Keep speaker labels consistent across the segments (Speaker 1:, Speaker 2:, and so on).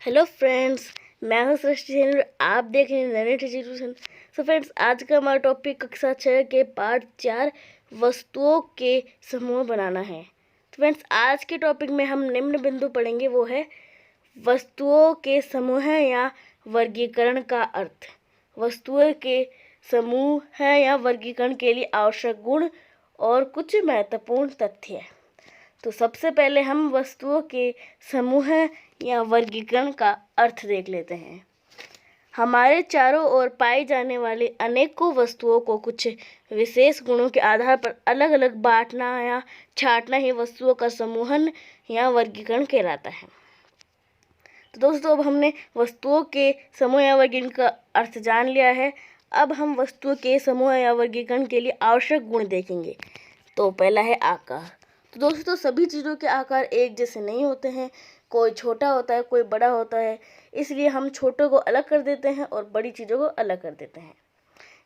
Speaker 1: Hello friends, मैं हूं सृष्टि सेन और आप देख रहे हैं नरेट एजुकेशन। सो फ्रेंड्स, आज का हमारा टॉपिक कक्षा 6 के पार्ट 4 वस्तुओं के समूह बनाना है। तो फ्रेंड्स, आज के टॉपिक में हम निम्न बिंदु पढ़ेंगे, वो है वस्तुओं के समूह या वर्गीकरण का अर्थ। वस्तुओं के समूह या वर्गीकरण के लिए आवश्यक गुण और कुछ महत्वपूर्ण तथ्य। तो सबसे पहले हम वस्तुओं के समूह या वर्गीकरण का अर्थ देख लेते हैं। हमारे चारों ओर पाई जाने वाली अनेकों वस्तुओं को कुछ विशेष गुणों के आधार पर अलग अलग बांटना या छांटना ही वस्तुओं का समूहन या वर्गीकरण कहलाता है। तो दोस्तों, अब हमने वस्तुओं के समूह या वर्गीकरण का अर्थ जान लिया है। अब हम वस्तुओं के समूह या वर्गीकरण के लिए आवश्यक गुण देखेंगे। तो पहला है आकार। तो दोस्तों, सभी चीज़ों के आकार एक जैसे नहीं होते हैं। कोई छोटा होता है, कोई बड़ा होता है, इसलिए हम छोटों को अलग कर देते हैं और बड़ी चीज़ों को अलग कर देते हैं।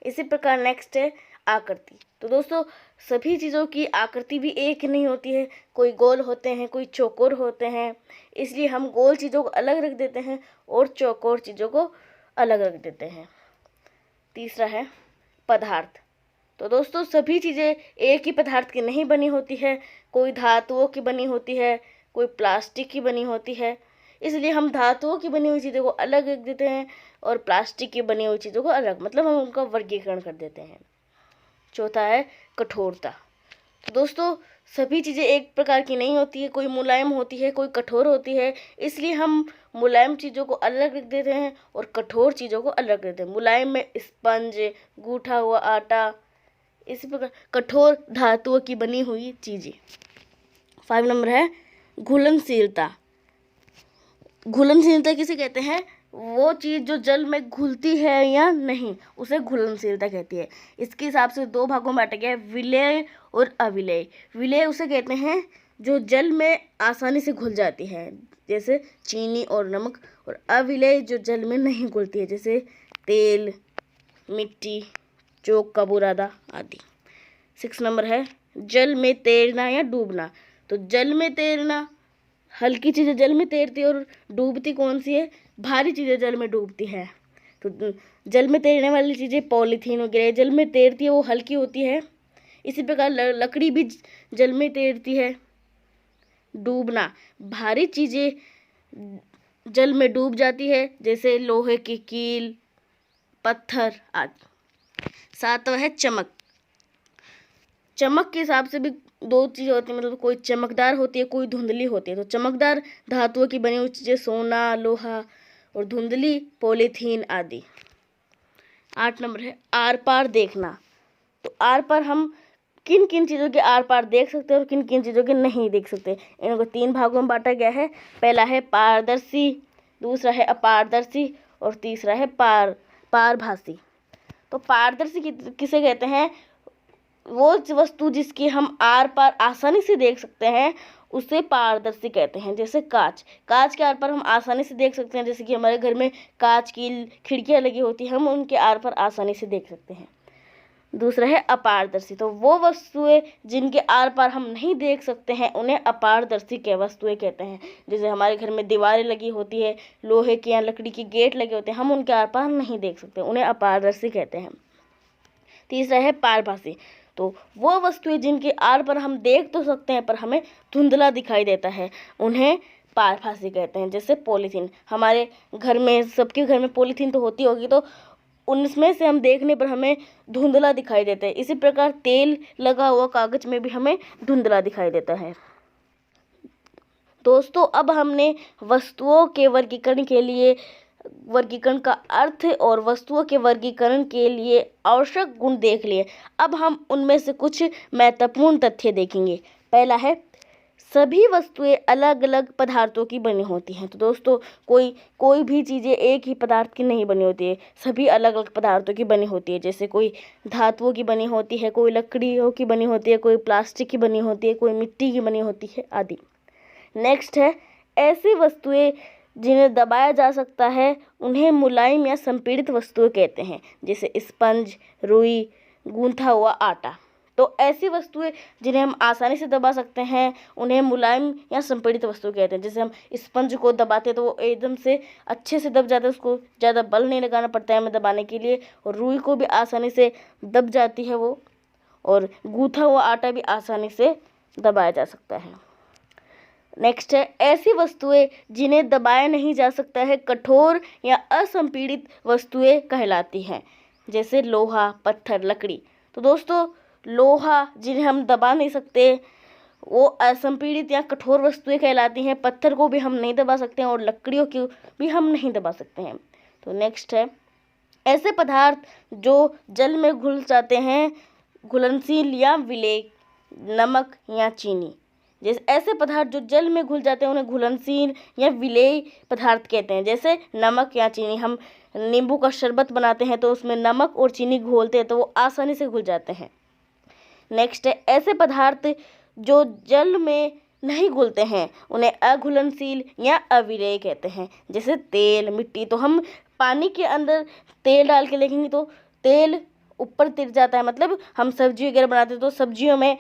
Speaker 1: इसी प्रकार नेक्स्ट है आकृति। तो दोस्तों, सभी चीज़ों की आकृति भी एक नहीं होती है। कोई गोल होते हैं, कोई चौकोर होते हैं, इसलिए हम गोल चीज़ों को अलग रख देते हैं और चौकोर चीज़ों को अलग रख देते हैं। तीसरा है पदार्थ। तो दोस्तों, सभी चीज़ें एक ही पदार्थ की नहीं बनी होती है। कोई धातुओं की बनी होती है, कोई प्लास्टिक की बनी होती है, इसलिए हम धातुओं की बनी हुई चीज़ों को अलग रख देते हैं और प्लास्टिक की बनी हुई चीज़ों को अलग, मतलब हम उनका वर्गीकरण कर देते हैं। चौथा है कठोरता। तो दोस्तों, सभी चीज़ें एक प्रकार की नहीं होती है। कोई मुलायम होती है, कोई कठोर होती है, इसलिए हम मुलायम चीज़ों को अलग रख देते हैं और कठोर चीज़ों को अलग रख देते हैं। मुलायम में स्पंज, गूंथा हुआ आटा, इसी प्रकार कठोर धातुओं की बनी हुई चीज़ें। 5 नंबर है घुलनशीलता। घुलनशीलता किसे कहते हैं? वो चीज़ जो जल में घुलती है या नहीं, उसे घुलनशीलता कहती है। इसके हिसाब से दो भागों में बांटा गया है, विलेय और अविलेय। विलेय उसे कहते हैं जो जल में आसानी से घुल जाती है, जैसे चीनी और नमक, और अविलेय जो जल में नहीं घुलती है, जैसे तेल, मिट्टी, चौक का बुरादा आदि। 6 नंबर है जल में तैरना या डूबना। तो जल में तैरना, हल्की चीज़ें जल में तैरती है और डूबती कौन सी है? भारी चीज़ें जल में डूबती है। तो जल में तैरने वाली चीज़ें पॉलीथीन वगैरह जल में तैरती है, वो हल्की होती है। इसी प्रकार लकड़ी भी जल में तैरती है। डूबना, भारी चीज़ें जल में डूब जाती है, जैसे लोहे की कील, पत्थर आदि। 7वां है चमक। चमक के हिसाब से भी दो चीज़ होती है, मतलब कोई चमकदार होती है, कोई धुंधली होती है। तो चमकदार धातुओं की बनी हुई चीज़ें सोना, लोहा, और धुंधली पॉलीथीन आदि। 8 नंबर है आर पार देखना। तो आर पार हम किन किन चीज़ों के आर पार देख सकते हैं और किन किन चीज़ों के नहीं देख सकते। इनको 3 भागों में बांटा गया है। पहला है पारदर्शी, दूसरा है अपारदर्शी और तीसरा है पारभासी। तो पारदर्शी किसे कहते हैं? वो वस्तु जिसकी हम आर पार आसानी से देख सकते हैं, उसे पारदर्शी कहते हैं। जैसे कांच, कांच के आर पार हम आसानी से देख सकते हैं, जैसे कि हमारे घर में कांच की खिड़कियां लगी होती हैं, हम उनके आर पार आसानी से देख सकते हैं। दूसरा है अपारदर्शी। तो वो वस्तुएं जिनके आर पार हम नहीं देख सकते हैं, उन्हें अपारदर्शी के वस्तुएं कहते हैं। जैसे हमारे घर में दीवारें लगी होती है, लोहे के या लकड़ी की गेट लगे होते हैं, हम उनके आर पार नहीं देख सकते, उन्हें अपारदर्शी कहते हैं। तीसरा है पारभासी। तो वो वस्तुएं जिनके आर पर हम देख तो सकते हैं पर हमें धुंधला दिखाई देता है, उन्हें पारभासी कहते हैं। जैसे पॉलीथीन, हमारे घर में, सबके घर में पॉलीथीन तो होती होगी, तो उनमें से हम देखने पर हमें धुंधला दिखाई देता है। इसी प्रकार तेल लगा हुआ कागज में भी हमें धुंधला दिखाई देता है। दोस्तों, अब हमने वस्तुओं के वर्गीकरण का अर्थ और वस्तुओं के वर्गीकरण के लिए आवश्यक गुण देख लिए। अब हम उनमें से कुछ महत्वपूर्ण तथ्य देखेंगे। पहला है सभी वस्तुएं अलग अलग पदार्थों की बनी होती हैं। तो दोस्तों, कोई भी चीज़ें एक ही पदार्थ की नहीं बनी होती है, सभी अलग अलग पदार्थों की बनी होती है। जैसे कोई धातुओं की बनी होती है, कोई लकड़ियों की बनी होती है, कोई प्लास्टिक की बनी होती है, कोई मिट्टी की बनी होती है आदि। नेक्स्ट है ऐसी वस्तुएं जिन्हें दबाया जा सकता है, उन्हें मुलायम या संपीड़ित वस्तुएं कहते हैं, जैसे स्पंज, रुई, गूंथा हुआ आटा। तो ऐसी वस्तुएं जिन्हें हम आसानी से दबा सकते हैं उन्हें मुलायम या संपीड़ित वस्तु कहते हैं। जैसे हम स्पंज को दबाते हैं तो वो एकदम से अच्छे से दब जाता है, उसको ज़्यादा बल नहीं लगाना पड़ता है हमें दबाने के लिए, और रुई को भी आसानी से दब जाती है वो, और गूथा हुआ आटा भी आसानी से दबाया जा सकता है। नेक्स्ट है ऐसी वस्तुएं जिन्हें दबाया नहीं जा सकता है, कठोर या असंपीड़ित वस्तुएं कहलाती हैं। जैसे लोहा, पत्थर, लकड़ी। तो दोस्तों लोहा जिन्हें हम दबा नहीं सकते वो असंपीड़ित या कठोर वस्तुएं कहलाती हैं। पत्थर को भी हम नहीं दबा सकते हैं और लकड़ियों को भी हम नहीं दबा सकते हैं। तो नेक्स्ट है ऐसे पदार्थ जो जल में घुल जाते हैं, घुलनशील या विलेय, नमक या चीनी। जैसे ऐसे पदार्थ जो जल में घुल जाते हैं उन्हें घुलनशील या विलेय पदार्थ कहते हैं। जैसे नमक या चीनी, हम नींबू का शरबत बनाते हैं तो उसमें नमक और चीनी घोलते हैं तो वो आसानी से घुल जाते हैं। नेक्स्ट है ऐसे पदार्थ जो जल में नहीं घुलते हैं उन्हें अघुलनशील या अविलेय कहते हैं। जैसे तेल, मिट्टी। तो हम पानी के अंदर तेल डाल के देखेंगे तो तेल ऊपर तिर जाता है, मतलब हम सब्जी वगैरह बनाते हैं तो सब्जियों में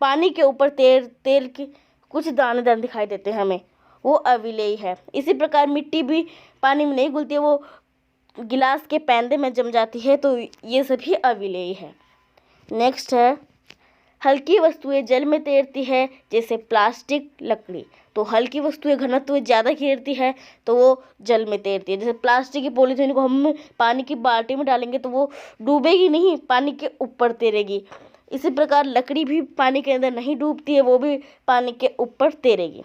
Speaker 1: पानी के ऊपर तेल के कुछ दाने दाने दिखाई देते हैं हमें, वो अविलेय है। इसी प्रकार मिट्टी भी पानी में नहीं घुलती है, वो गिलास के पैंदे में जम जाती है, तो ये सभी अविलेय है। नेक्स्ट है हल्की वस्तुएं जल में तैरती है, जैसे प्लास्टिक, लकड़ी। तो हल्की वस्तुएं घनत्व ज़्यादा घेरती है तो वो जल में तैरती है। जैसे प्लास्टिक की पॉलीथीन को हम पानी की बाल्टी में डालेंगे तो वो डूबेगी नहीं, पानी के ऊपर तैरेगी। इसी प्रकार लकड़ी भी पानी के अंदर नहीं डूबती है, वो भी पानी के ऊपर तैरेगी।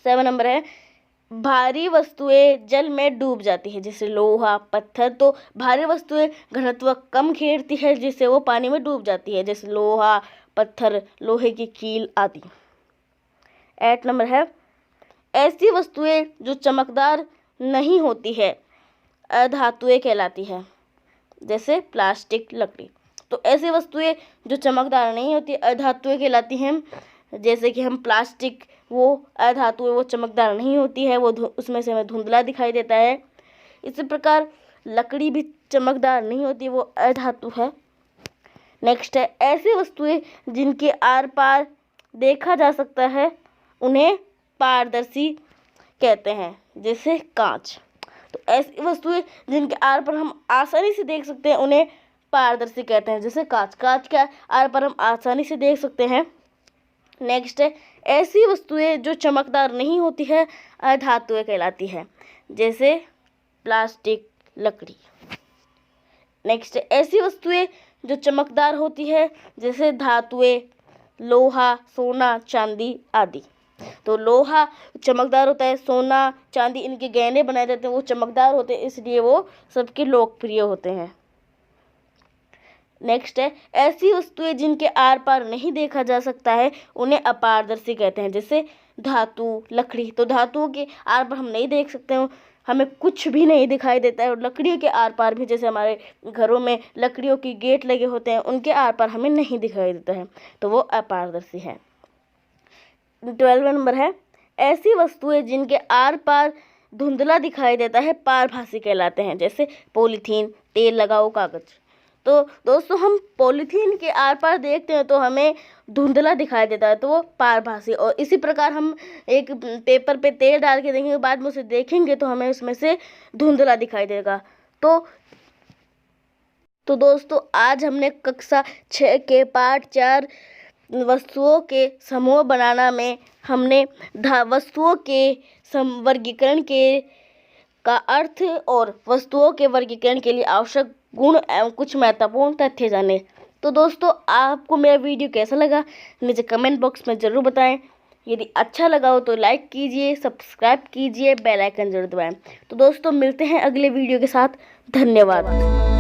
Speaker 1: 7 नंबर है भारी वस्तुएं जल में डूब जाती है, जैसे लोहा, पत्थर। तो भारी वस्तुएं घनत्व कम घेरती है जिससे वो पानी में डूब जाती है, जैसे लोहा, पत्थर, लोहे की कील आदि। 8 नंबर है ऐसी वस्तुएं जो चमकदार नहीं होती है, अधातुएं कहलाती है। जैसे प्लास्टिक, लकड़ी। तो ऐसी वस्तुएं जो चमकदार नहीं होती अधातुएं कहलाती हैं। जैसे कि हम प्लास्टिक, वो अधातु है, वो चमकदार नहीं होती है, वो उसमें से हमें धुंधला दिखाई देता है। इसी प्रकार लकड़ी भी चमकदार नहीं होती, वो अधातु है। नेक्स्ट है ऐसी वस्तुएं जिनके आर पार देखा जा सकता है उन्हें पारदर्शी कहते हैं, जैसे कांच। तो ऐसी वस्तुएं जिनके आर पर हम आसानी से देख सकते हैं उन्हें पारदर्शी कहते हैं, जैसे कांच। कांच के आर पर हम आसानी से देख सकते हैं। नेक्स्ट है ऐसी वस्तुएं जो चमकदार नहीं होती है, अधातुएं कहलाती है, जैसे प्लास्टिक, लकड़ी। नेक्स्ट है ऐसी वस्तुएं जो चमकदार होती है, जैसे धातुएं, लोहा, सोना, चांदी आदि। तो लोहा चमकदार होता है, सोना, चांदी इनके गहने बनाए जाते हैं, वो चमकदार होते हैं, इसलिए वो सबके लोकप्रिय होते हैं। नेक्स्ट है ऐसी वस्तुएं जिनके आर पार नहीं देखा जा सकता है उन्हें अपारदर्शी कहते हैं, जैसे धातु, लकड़ी। तो धातुओं के आर पार हम नहीं देख सकते हैं, हमें कुछ भी नहीं दिखाई देता है, और लकड़ियों के आर पार भी, जैसे हमारे घरों में लकड़ियों की गेट लगे होते हैं, उनके आर पार हमें नहीं दिखाई देता है, तो वो अपारदर्शी है। 12 नंबर है ऐसी वस्तुएं जिनके आर पार धुंधला दिखाई देता है, पारभासी कहलाते हैं, जैसे पॉलीथीन, तेल लगा हुआ कागज। तो दोस्तों हम पॉलीथीन के आर पार देखते हैं तो हमें धुंधला दिखाई देता है, तो वो पारभासी। और इसी प्रकार हम एक पेपर पे तेल डाल के देखेंगे, बाद में उसे देखेंगे तो हमें उसमें से धुंधला दिखाई देगा। तो दोस्तों आज हमने कक्षा 6 के पाठ 4 वस्तुओं के समूह बनाना में हमने वस्तुओं के वर्गीकरण का अर्थ और वस्तुओं के वर्गीकरण के लिए आवश्यक गुण एवं कुछ महत्वपूर्ण तथ्य जाने। तो दोस्तों आपको मेरा वीडियो कैसा लगा नीचे कमेंट बॉक्स में ज़रूर बताएं। यदि अच्छा लगा हो तो लाइक कीजिए, सब्सक्राइब कीजिए, बेल आइकन जरूर दबाएं। तो दोस्तों मिलते हैं अगले वीडियो के साथ। धन्यवाद।